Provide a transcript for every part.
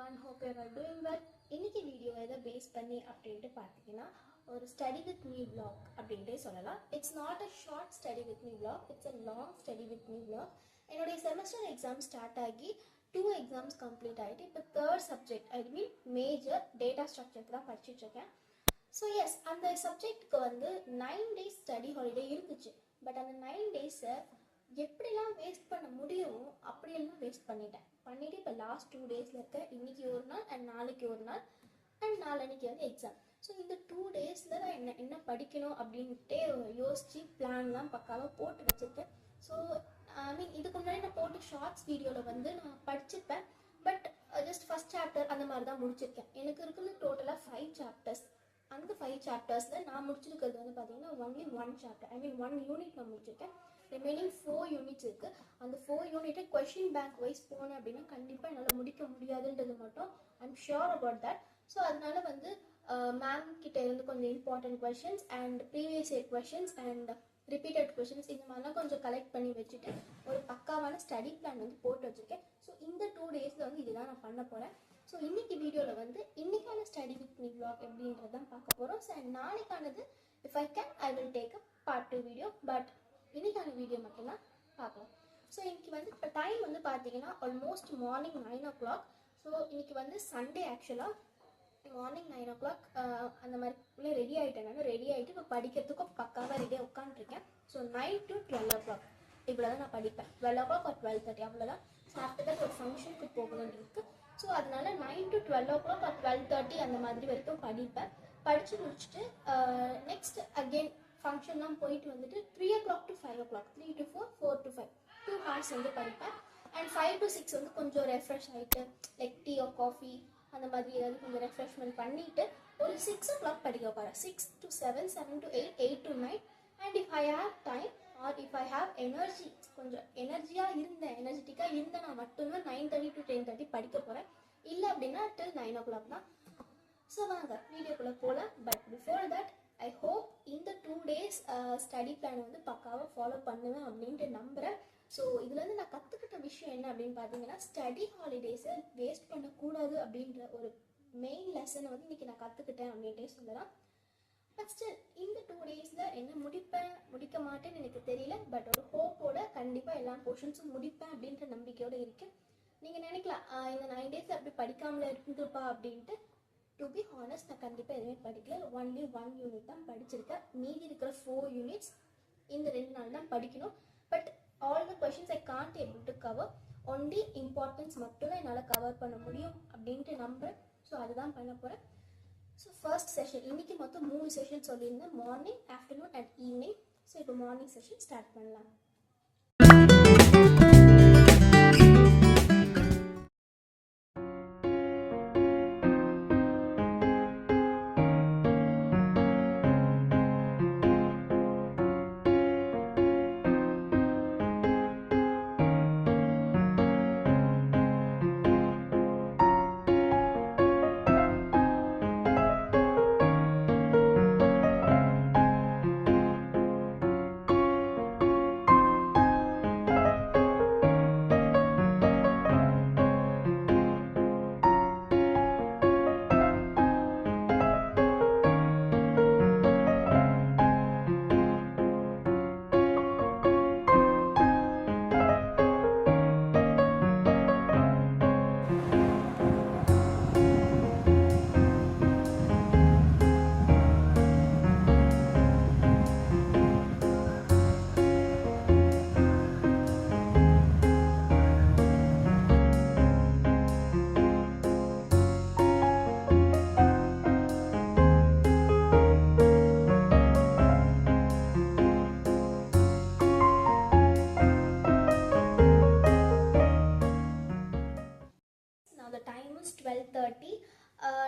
everyone, hope you are doing well. இன்னைக்கு video எதை base பண்ணி அப்படின்ட்டு பார்த்தீங்கன்னா ஒரு ஸ்டடி வித் மீ vlog அப்படின்ட்டே சொல்லலாம். It's not a short study with me vlog, it's a long study with me vlog. என்னுடைய செமஸ்டர் எக்ஸாம் ஸ்டார்ட் ஆகி 2 எக்ஸாம்ஸ் கம்ப்ளீட் ஆகிட்டு இப்போ third subject I mean major data ஸ்ட்ரக்சருக்கு தான் படிச்சுட்டு இருக்கேன். ஸோ எஸ், அந்த சப்ஜெக்ட்டுக்கு வந்து 9 days ஸ்டடி ஹாலிடே இருந்துச்சு. பட் அந்த 9 days-ஐ எப்படிலாம் வேஸ்ட் பண்ண முடியுமோ அப்படியெல்லாம் வேஸ்ட் பண்ணிவிட்டு இப்போ லாஸ்ட் 2 days இருக்கேன். இன்றைக்கி ஒரு நாள் அண்ட் நாளைக்கு ஒரு நாள் அண்ட் நாளைக்கு வந்து எக்ஸாம். ஸோ இந்த 2 days-ல் நான் என்ன படிக்கணும் அப்படின்ட்டே யோசித்து பிளான்லாம் பக்காவாக போட்டு வச்சுருக்கேன். ஸோ ஐ மீன் இதுக்கு முன்னாடி நான் போட்டு ஷார்ட்ஸ் வீடியோவில் வந்து நான் படிச்சிருப்பேன். பட் ஜஸ்ட் ஃபஸ்ட் சாப்டர் அந்த மாதிரி தான் முடிச்சிருக்கேன். எனக்கு இருக்கிறது டோட்டலாக 5 chapters. அந்த 5 chapters-ல நான் முடிச்சிருக்கிறது வந்து பார்த்தீங்கன்னா ஒன்லி 1 chapter, ஐ மீன் 1 unit நான் முடிச்சிருக்கேன். ரிமைனிங் 4 units இருக்குது. அந்த 4 unit-ஐ கொஷின் பேங்க் வைஸ் போனேன் அப்படின்னா கண்டிப்பாக என்னால் முடிக்க முடியாதுன்றது மட்டும் I'm sure about that. So அதனால வந்து மேம் கிட்ட இருந்து கொஞ்சம் important questions and previous year questions and repeated questions இந்த மாதிரிலாம் கொஞ்சம் கலெக்ட் பண்ணி வச்சுட்டு ஒரு பக்காவான ஸ்டடி பிளான் வந்து போட்டு வச்சுருக்கேன். ஸோ இந்த 2 days-ல் வந்து இதுதான் நான் பண்ண போகிறேன். ஸோ இன்னைக்கு வீடியோவில் வந்து இன்னைக்கான ஸ்டடி வித் மீ vlog எப்படின்றது தான் பார்க்க போகிறோம். ஸோ நாளைக்கானது if I can I will take a part 2 video. But இன்னைக்கான வீடியோ மட்டும்தான் பார்க்கலாம். ஸோ இன்னைக்கு வந்து இப்போ டைம் வந்து பார்த்தீங்கன்னா ஆல்மோஸ்ட் மார்னிங் 9 o'clock. ஸோ இன்னைக்கு வந்து சண்டே. ஆக்சுவலாக மார்னிங் 9 o'clock அந்த மாதிரி ரெடி ஆகிட்டேன். நான் ரெடி ஆகிட்டு இப்போ படிக்கிறதுக்கும் பக்காவாக ரெடியாக உட்காந்துருக்கேன். ஸோ 9 to 12 o'clock இவ்வளோ தான் நான் படிப்பேன். 12 o'clock or 12:30 அவ்வளோதான். ஸோ ஆஃப்டர் தட் ஒரு ஃபங்க்ஷனுக்கு போகணும்னு இருக்குது. ஸோ அதனால 9 to 12 o'clock or 12:30 அந்த மாதிரி வரைக்கும் படிப்பேன். படித்து முடிச்சுட்டு நெக்ஸ்ட் அகெயின் ஃபங்க்ஷன்லாம் போயிட்டு வந்துட்டு 3 o'clock to 5 o'clock, 3 to 4, 4 to 5 2 hours வந்து படிப்பேன். அண்ட் 5 to 6 வந்து கொஞ்சம் ரெஃப்ரெஷ் ஆகிட்டு லைக் டீ ஆர் காஃபி அந்த மாதிரி ஏதாவது கொஞ்சம் ரெஃப்ரெஷ்மெண்ட் பண்ணிவிட்டு ஒரு 6 o'clock படிக்க போகிறேன். 6 to 7, 7 to 8, 8 to 9. And if I have time or if I have energy, கொஞ்சம் எனர்ஜெட்டிக்காக இருந்தேன் நான் மட்டும்தான் 9:30 to 10:30 படிக்க போகிறேன். இல்லை அப்படின்னா till 9 o'clock தான். ஸோ வாங்க வீடியோக்குள்ளே போகலாம். But before that I hope இந்த 2 days ஸ்டடி பிளான் வந்து பக்காவாக ஃபாலோ பண்ணுவேன் அப்படின்ட்டு நம்புகிறேன். ஸோ இதுலேருந்து நான் கற்றுக்கிட்ட விஷயம் என்ன அப்படின்னு பார்த்தீங்கன்னா ஸ்டடி ஹாலிடேஸை வேஸ்ட் பண்ணக்கூடாது அப்படின்ற ஒரு மெயின் லெசனை வந்து இன்றைக்கி நான் கற்றுக்கிட்டேன் அப்படின்ட்டே சொல்லலாம். பட் ஸ்டில் இந்த 2 days-ல் என்ன முடிக்க மாட்டேன்னு எனக்கு தெரியல. பட் ஒரு ஹோப்போட கண்டிப்பாக எல்லா போர்ஷன்ஸும் முடிப்பேன் அப்படின்ற நம்பிக்கையோடு இருக்குது. நீங்கள் நினைக்கலாம் இந்த 9 days அப்படி படிக்காமல இருந்துப்பா அப்படின்ட்டு. டு பி ஹானஸ்ட் நான் கண்டிப்பாக எதுவுமே படிக்கல. ஒன்லி 1 unit தான் படிச்சிருக்கேன். மீதி இருக்கிற 4 units இந்த 2 நாள் தான் படிக்கணும். But all the questions I can't able to cover. Only importance மட்டும்தான் என்னால் கவர் பண்ண முடியும் அப்படின்ட்டு நம்புகிறேன். ஸோ அதுதான் பண்ண போகிறேன். ஸோ ஃபர்ஸ்ட் செஷன் இன்றைக்கி மொத்தம் 3 செஷன் சொல்லியிருந்தேன், morning, afternoon and evening. So இப்போ மார்னிங் செஷன் ஸ்டார்ட் பண்ணலாம்.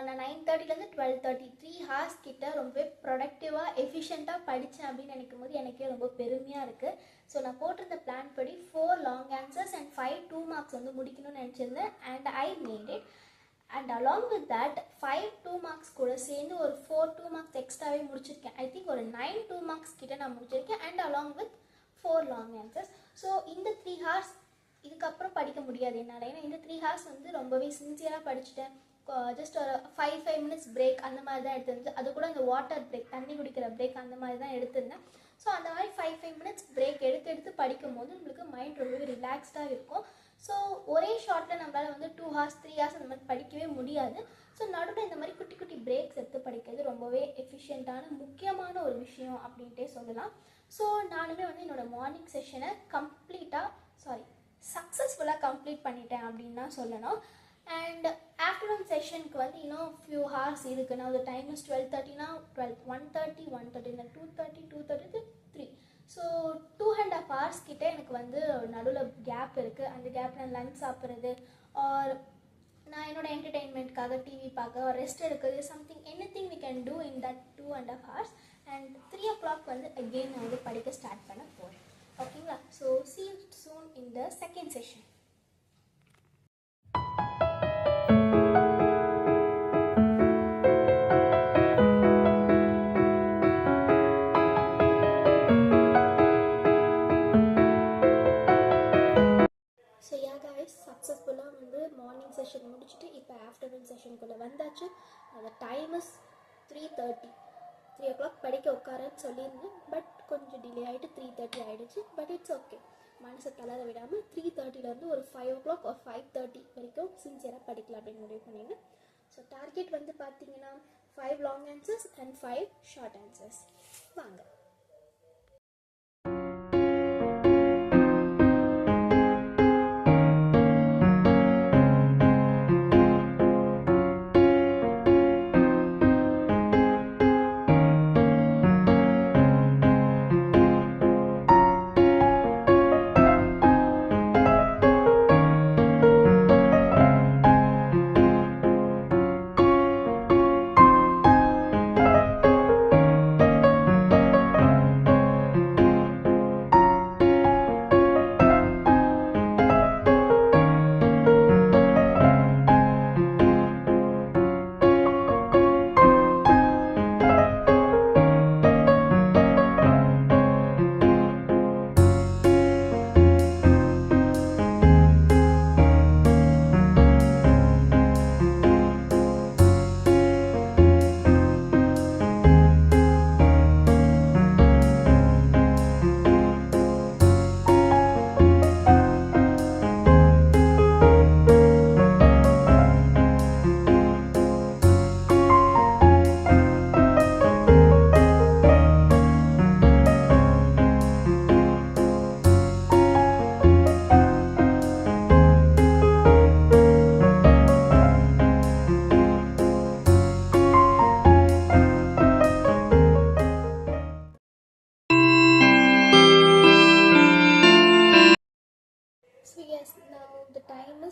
நான் 9:30லேருந்து 12:30 3 hours கிட்ட ரொம்பவே ப்ரொடக்டிவாக எஃபிஷியண்ட்டாக படித்தேன் அப்படின்னு நினைக்கும் போது எனக்கே ரொம்ப பெருமையாக இருக்குது. ஸோ நான் போட்டிருந்த பிளான் படி 4 long answers and 5 2 marks வந்து முடிக்கணும்னு நினச்சிருந்தேன். And I made it. And along with that 5 2 marks கூட சேர்ந்து ஒரு 4 2 marks எக்ஸ்ட்ராவே முடிச்சிருக்கேன். ஐ திங்க் ஒரு 9 2 marks கிட்ட நான் முடிச்சிருக்கேன். And along with 4 long answers. So இந்த 3 hours இதுக்கப்புறம் படிக்க முடியாது என்னால். ஏன்னா இந்த 3 ஹார்ஸ் வந்து ரொம்பவே சின்சியராக படிச்சுட்டேன். ஜஸ்ட் ஒரு 5 மினிட்ஸ் பிரேக் அந்த மாதிரி தான் எடுத்திருந்தேன். அது கூட அந்த வாட்டர் பிரேக், தண்ணி குடிக்கிற பிரேக் அந்த மாதிரி தான் எடுத்திருந்தேன். ஸோ அந்த மாதிரி 5 மினிட்ஸ் பிரேக் எடுத்து படிக்கும் போது நம்மளுக்கு மைண்ட் ரொம்பவே ரிலாக்ஸ்டாக இருக்கும். ஸோ ஒரே ஷார்ட்டில் நம்மளால் வந்து 2 ஹார்ஸ் 3 ஹார்ஸ் அந்த மாதிரி படிக்கவே முடியாது. ஸோ நடுவில் இந்த மாதிரி குட்டி குட்டி பிரேக்ஸ் எடுத்து படிக்கிறது ரொம்பவே எஃபிஷியண்ட்டான முக்கியமான ஒரு விஷயம் அப்படின்ட்டே சொல்லலாம். ஸோ நானுமே வந்து என்னோடய மார்னிங் செஷனை சக்ஸஸ்ஃபுல்லாக கம்ப்ளீட் பண்ணிட்டேன் அப்படின்னு தான் சொல்லணும். அண்ட் ஆஃப்டர்நூன் செஷனுக்கு வந்து இன்னும் ஃபியூ ஹார்ஸ் இருக்குது. நான் ஒரு டைம் இஸ் 12:30னா 1:30 2:30 2:30 3. ஸோ 2.5 hours கிட்டே எனக்கு வந்து நடுவில் கேப் இருக்குது. அந்த கேப் நான் லஞ்ச் சாப்பிட்றது ஆர் நான் என்னோடய என்டர்டெயின்மெண்ட்காக டிவி பார்க்க ரெஸ்ட் எடுக்கிறது something anything we can do in that 2.5 hours. And 3 o'clock வந்து அகெயின் நான் வந்து படிக்க ஸ்டார்ட் பண்ண போகிறேன். ஓகேங்களா? So see you soon in the second session. சக்ஸஸ்ஃபுல்லாக வந்து மார்னிங் செஷன் முடிச்சுட்டு இப்போ ஆஃப்டர்நூன் செஷனுக்குள்ளே வந்தாச்சு. அந்த டைம் இஸ் 3:30. 3 o'clock படிக்க உட்காரன்னு சொல்லியிருந்தேன். பட் கொஞ்சம் டிலே ஆகிட்டு 3:30 ஆகிடுச்சு. பட் இட்ஸ் ஓகே, மனசை தளர விடாமல் 3:30லேருந்து ஒரு 5 o'clock or 5:30 வரைக்கும் சின்சியராக படிக்கலாம் அப்படின்னு முடிவு பண்ணியிருந்தேன். ஸோ டார்கெட் வந்து பார்த்தீங்கன்னா 5 long answers and 5 short answers. வாங்க.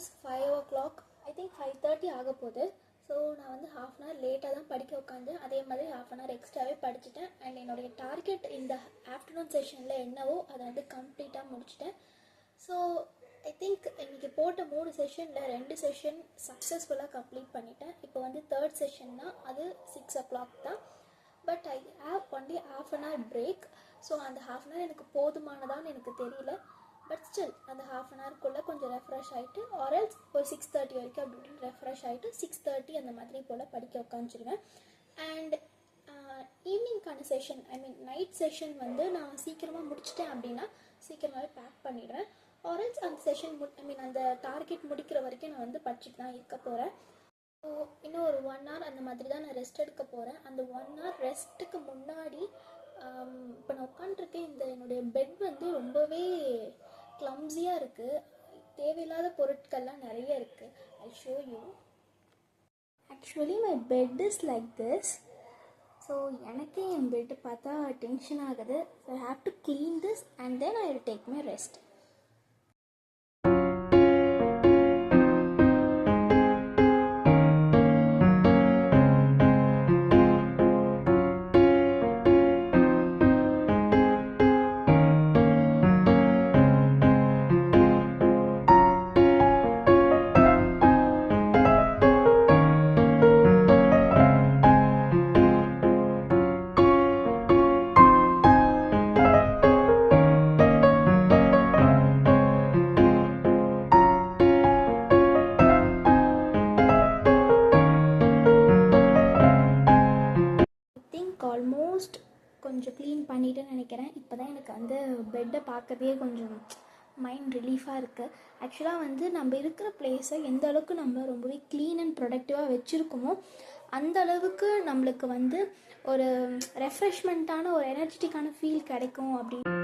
is 5 o'clock. I think 5:30 ஆக போகுது. ஸோ நான் வந்து half an hour லேட்டாக தான் படிக்க உட்காந்து அதே மாதிரி half an hour எக்ஸ்ட்ராவே படிச்சுட்டேன். அண்ட் என்னுடைய டார்கெட் இந்த ஆஃப்டர்நூன் செஷனில் என்னவோ அதை வந்து கம்ப்ளீட்டாக முடிச்சிட்டேன். ஸோ ஐ திங்க் இன்றைக்கி போட்ட 3 செஷனில் 2 செஷன் சக்ஸஸ்ஃபுல்லாக கம்ப்ளீட் பண்ணிட்டேன். இப்போ வந்து 3rd செஷன்னா அது 6 o'clock தான். But I have only half an hour break. So அந்த half an hour எனக்கு போதுமானதான்னு எனக்கு தெரியல. பட் ஸ்டில் அந்த half an hourக்குள்ளே கொஞ்சம் ரெஃப்ரெஷ் ஆகிட்டு ஆர்எல்ஸ் ஒரு 6:30 வரைக்கும் அப்படி இப்படின்னு ரெஃப்ரெஷ் ஆகிட்டு 6:30 அந்த மாதிரி போல் படிக்க உட்காந்துருவேன். அண்ட் ஈவினிங்கான செஷன் நைட் செஷன் வந்து நான் சீக்கிரமாக முடிச்சிட்டேன் அப்படின்னா சீக்கிரமாகவே பேக் பண்ணிடுவேன். ஆர்எல்ஸ் அந்த செஷன் அந்த டார்கெட் முடிக்கிற வரைக்கும் நான் வந்து படிச்சுட்டு தான் இருக்க போகிறேன். ஸோ இன்னும் ஒரு 1 hour அந்த மாதிரி தான் நான் ரெஸ்ட் எடுக்க போகிறேன். அந்த 1 hour ரெஸ்ட்டுக்கு முன்னாடி இப்போ நான் உட்காந்துருக்கேன். என்னுடைய பெட் வந்து ரொம்பவே கிளம்ஸியாக இருக்குது. தேவையில்லாத பொருட்கள்லாம் நிறைய இருக்குது. I show you. Actually my bed is like this. So எனக்கே என் பெட்டு பார்த்தா டென்ஷன் ஆகுது. So I have to clean this and then I will take my rest. நினைக்கிறேன். இப்போ தான் எனக்கு வந்து பெட்டை பார்க்கறதே கொஞ்சம் மைண்ட் ரிலீஃபாக இருக்குது. ஆக்சுவலாக வந்து நம்ம இருக்கிற பிளேஸை எந்த அளவுக்கு நம்ம ரொம்பவே க்ளீன் அண்ட் ப்ரொடக்டிவாக வச்சுருக்கோமோ அந்த அளவுக்கு நம்மளுக்கு வந்து ஒரு ரெஃப்ரெஷ்மெண்ட்டான ஒரு எனர்ஜெட்டிக்கான ஃபீல் கிடைக்கும் அப்படின்னு